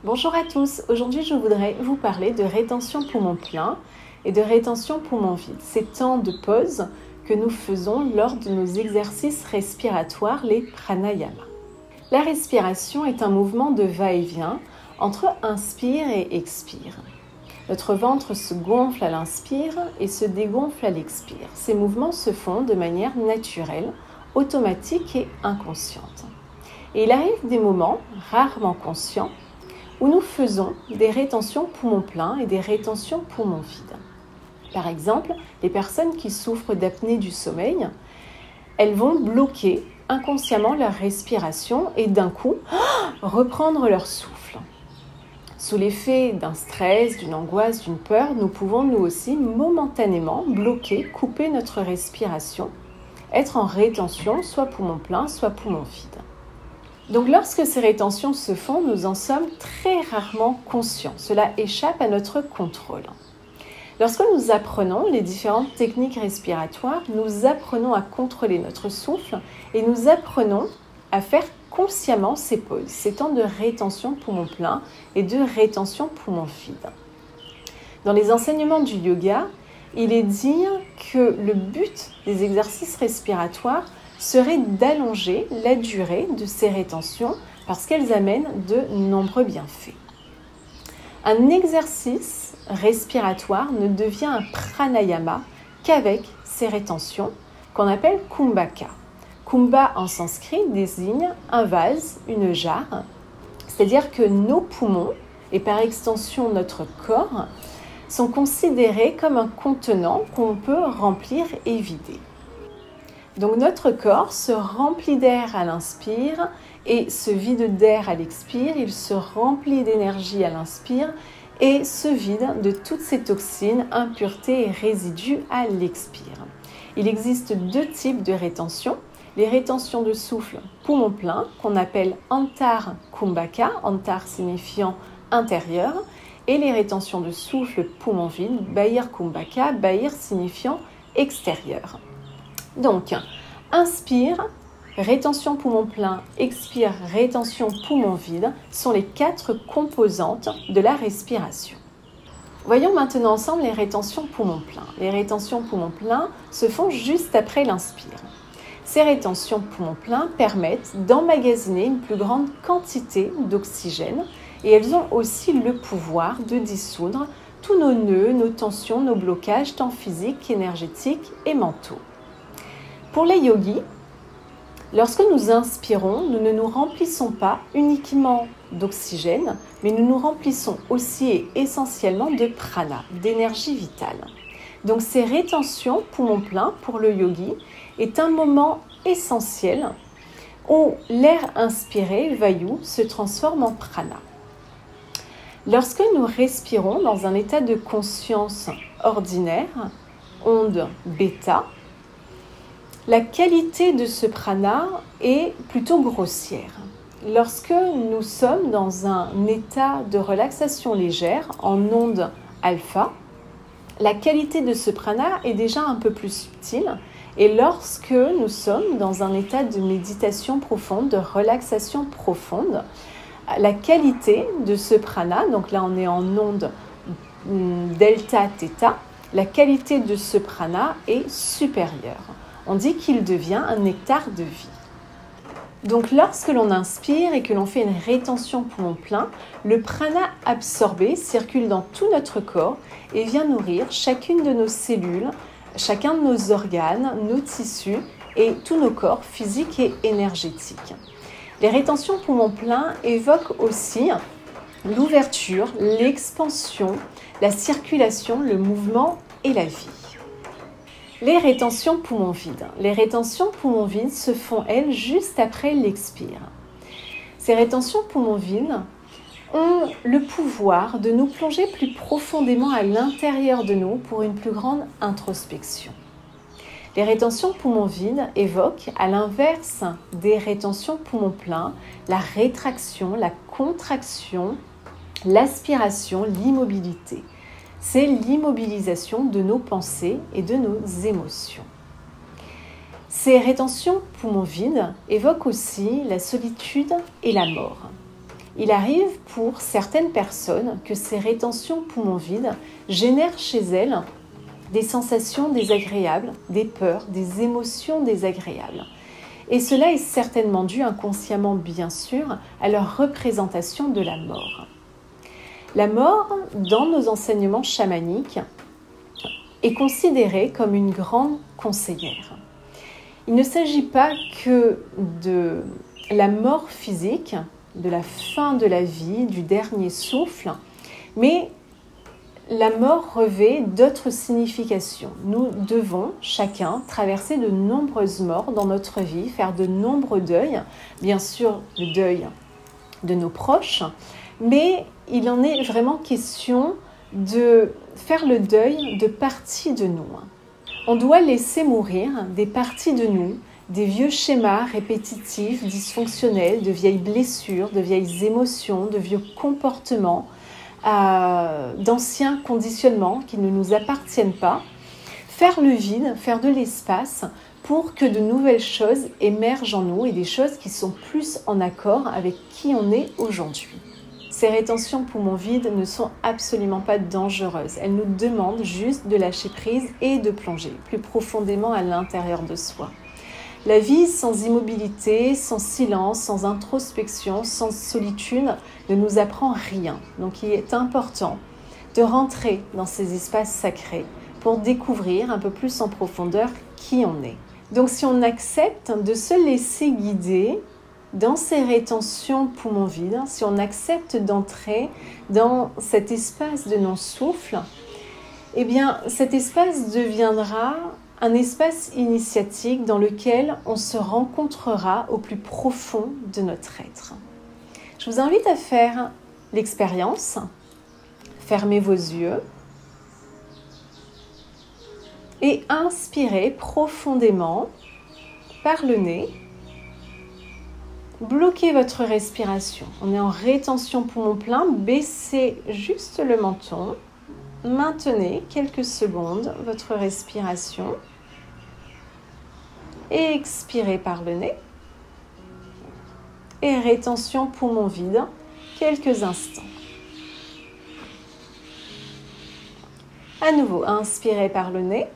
Bonjour à tous, aujourd'hui je voudrais vous parler de rétention poumon plein et de rétention poumon vide. Ces temps de pause que nous faisons lors de nos exercices respiratoires, les pranayama. La respiration est un mouvement de va-et-vient entre inspire et expire. Notre ventre se gonfle à l'inspire et se dégonfle à l'expire. Ces mouvements se font de manière naturelle, automatique et inconsciente. Et il arrive des moments, rarement conscients, où nous faisons des rétentions poumon plein et des rétentions poumon vide. Par exemple, les personnes qui souffrent d'apnée du sommeil, elles vont bloquer inconsciemment leur respiration et d'un coup, reprendre leur souffle. Sous l'effet d'un stress, d'une angoisse, d'une peur, nous pouvons nous aussi momentanément bloquer, couper notre respiration, être en rétention, soit poumon plein, soit poumon vide. Donc lorsque ces rétentions se font, nous en sommes très rarement conscients. Cela échappe à notre contrôle. Lorsque nous apprenons les différentes techniques respiratoires, nous apprenons à contrôler notre souffle et nous apprenons à faire consciemment ces pauses, ces temps de rétention poumon plein et de rétention poumon vide. Dans les enseignements du yoga, il est dit que le but des exercices respiratoires serait d'allonger la durée de ces rétentions parce qu'elles amènent de nombreux bienfaits. Un exercice respiratoire ne devient un pranayama qu'avec ces rétentions qu'on appelle kumbhaka. Kumbha en sanskrit désigne un vase, une jarre, c'est-à-dire que nos poumons et par extension notre corps sont considérés comme un contenant qu'on peut remplir et vider. Donc notre corps se remplit d'air à l'inspire et se vide d'air à l'expire. Il se remplit d'énergie à l'inspire et se vide de toutes ces toxines, impuretés et résidus à l'expire. Il existe deux types de rétention. Les rétentions de souffle poumon plein qu'on appelle antar kumbhaka, antar signifiant intérieur, et les rétentions de souffle poumon vide, bahir kumbhaka, bahir signifiant extérieur. Donc, inspire, rétention poumon plein, expire, rétention poumon vide sont les 4 composantes de la respiration. Voyons maintenant ensemble les rétentions poumon plein. Les rétentions poumon plein se font juste après l'inspire. Ces rétentions poumon plein permettent d'emmagasiner une plus grande quantité d'oxygène et elles ont aussi le pouvoir de dissoudre tous nos nœuds, nos tensions, nos blocages, tant physiques qu'énergétiques et mentaux. Pour les yogis, lorsque nous inspirons, nous ne nous remplissons pas uniquement d'oxygène, mais nous nous remplissons aussi et essentiellement de prana, d'énergie vitale. Donc ces rétentions poumon plein pour le yogi est un moment essentiel où l'air inspiré, vayu, se transforme en prana. Lorsque nous respirons dans un état de conscience ordinaire, onde bêta, la qualité de ce prana est plutôt grossière. Lorsque nous sommes dans un état de relaxation légère, en onde alpha, la qualité de ce prana est déjà un peu plus subtile. Et lorsque nous sommes dans un état de méditation profonde, de relaxation profonde, la qualité de ce prana, donc là on est en onde delta theta, la qualité de ce prana est supérieure. On dit qu'il devient un nectar de vie. Donc lorsque l'on inspire et que l'on fait une rétention poumon plein, le prana absorbé circule dans tout notre corps et vient nourrir chacune de nos cellules, chacun de nos organes, nos tissus et tous nos corps physiques et énergétiques. Les rétentions poumon plein évoquent aussi l'ouverture, l'expansion, la circulation, le mouvement et la vie. Les rétentions poumon vide. Les rétentions poumon vide se font, elles, juste après l'expire. Ces rétentions poumon vide ont le pouvoir de nous plonger plus profondément à l'intérieur de nous pour une plus grande introspection. Les rétentions poumon vide évoquent, à l'inverse des rétentions poumon plein, la rétraction, la contraction, l'aspiration, l'immobilité. C'est l'immobilisation de nos pensées et de nos émotions. Ces rétentions poumons vides évoquent aussi la solitude et la mort. Il arrive pour certaines personnes que ces rétentions poumons vides génèrent chez elles des sensations désagréables, des peurs, des émotions désagréables. Et cela est certainement dû inconsciemment, bien sûr, à leur représentation de la mort. La mort, dans nos enseignements chamaniques, est considérée comme une grande conseillère. Il ne s'agit pas que de la mort physique, de la fin de la vie, du dernier souffle, mais la mort revêt d'autres significations. Nous devons, chacun, traverser de nombreuses morts dans notre vie, faire de nombreux deuils, bien sûr le deuil de nos proches, mais il en est vraiment question de faire le deuil de parties de nous. On doit laisser mourir des parties de nous, des vieux schémas répétitifs, dysfonctionnels, de vieilles blessures, de vieilles émotions, de vieux comportements, d'anciens conditionnements qui ne nous appartiennent pas, faire le vide, faire de l'espace pour que de nouvelles choses émergent en nous et des choses qui sont plus en accord avec qui on est aujourd'hui. Ces rétentions poumons vides ne sont absolument pas dangereuses. Elles nous demandent juste de lâcher prise et de plonger plus profondément à l'intérieur de soi. La vie sans immobilité, sans silence, sans introspection, sans solitude ne nous apprend rien. Donc il est important de rentrer dans ces espaces sacrés pour découvrir un peu plus en profondeur qui on est. Donc si on accepte de se laisser guider dans ces rétentions poumons vides, si on accepte d'entrer dans cet espace de non-souffle, eh bien cet espace deviendra un espace initiatique dans lequel on se rencontrera au plus profond de notre être. Je vous invite à faire l'expérience. Fermez vos yeux et inspirez profondément par le nez. Bloquez votre respiration. On est en rétention poumon plein. Baissez juste le menton. Maintenez quelques secondes votre respiration. Et expirez par le nez. Et rétention poumon vide, quelques instants. À nouveau, inspirez par le nez.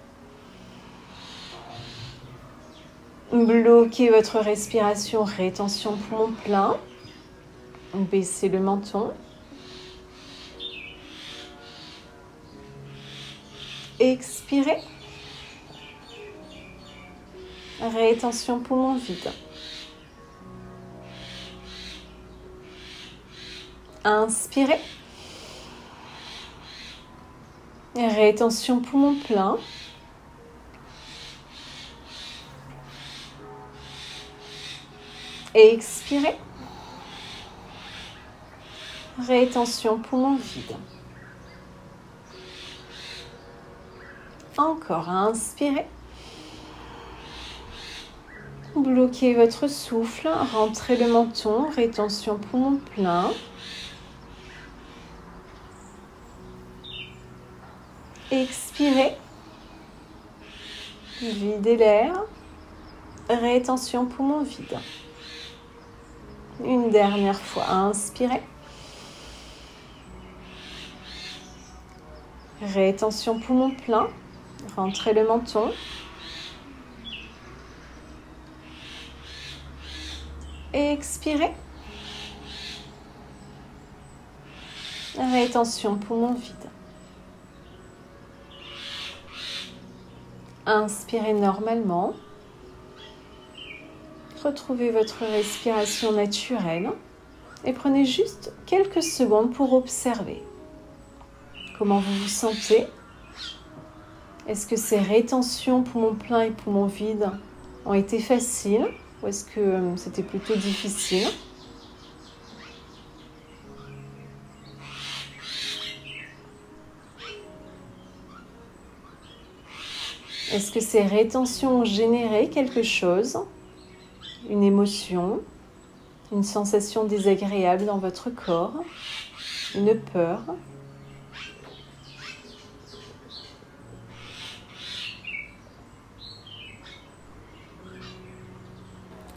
Bloquez votre respiration, rétention poumon plein. Baissez le menton. Expirez. Rétention poumon vide. Inspirez. Rétention poumon plein. Expirez. Rétention poumon vide. Encore, inspirez. Bloquez votre souffle, rentrez le menton, rétention poumon plein. Expirez. Videz l'air. Rétention poumon vide. Une dernière fois, inspirez. Rétention poumon plein. Rentrez le menton. Expirez. Rétention poumon vide. Inspirez normalement. Retrouvez votre respiration naturelle et prenez juste quelques secondes pour observer comment vous vous sentez. Est-ce que ces rétentions poumons pleins et poumons vides ont été faciles ou est-ce que c'était plutôt difficile? Est-ce que ces rétentions ont généré quelque chose? Une émotion, une sensation désagréable dans votre corps, une peur.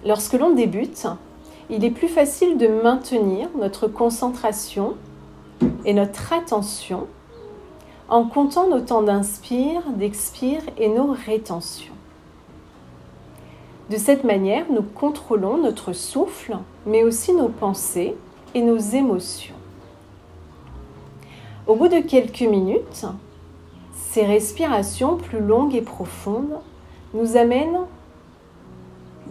Lorsque l'on débute, il est plus facile de maintenir notre concentration et notre attention en comptant nos temps d'inspire, d'expire et nos rétentions. De cette manière, nous contrôlons notre souffle, mais aussi nos pensées et nos émotions. Au bout de quelques minutes, ces respirations plus longues et profondes nous amènent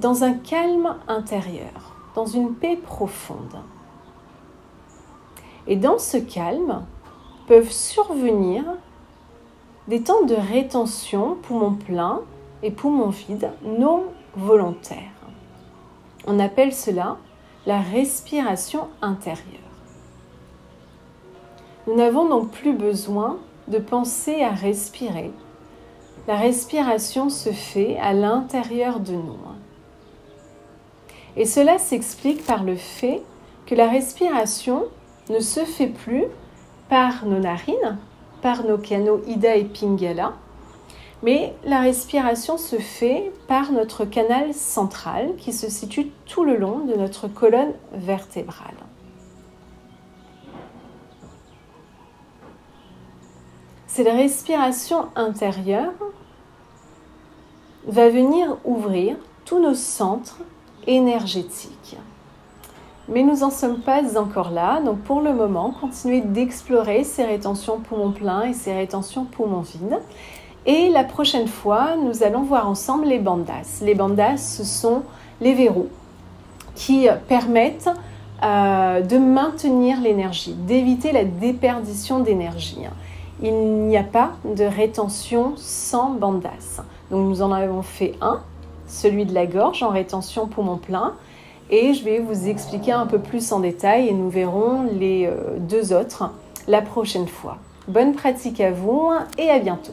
dans un calme intérieur, dans une paix profonde. Et dans ce calme peuvent survenir des temps de rétention poumon plein et poumon vide non volontaires. On appelle cela la respiration intérieure. Nous n'avons donc plus besoin de penser à respirer. La respiration se fait à l'intérieur de nous. Et cela s'explique par le fait que la respiration ne se fait plus par nos narines, par nos canaux Ida et Pingala, mais la respiration se fait par notre canal central qui se situe tout le long de notre colonne vertébrale. Cette respiration intérieure va venir ouvrir tous nos centres énergétiques. Mais nous n'en sommes pas encore là, donc pour le moment, continuez d'explorer ces rétentions poumons pleins et ces rétentions poumons vides. Et la prochaine fois, nous allons voir ensemble les bandhas. Les bandhas, ce sont les verrous qui permettent de maintenir l'énergie, d'éviter la déperdition d'énergie. Il n'y a pas de rétention sans bandhas. Donc nous en avons fait un, celui de la gorge en rétention poumon plein. Et je vais vous expliquer un peu plus en détail et nous verrons les deux autres la prochaine fois. Bonne pratique à vous et à bientôt.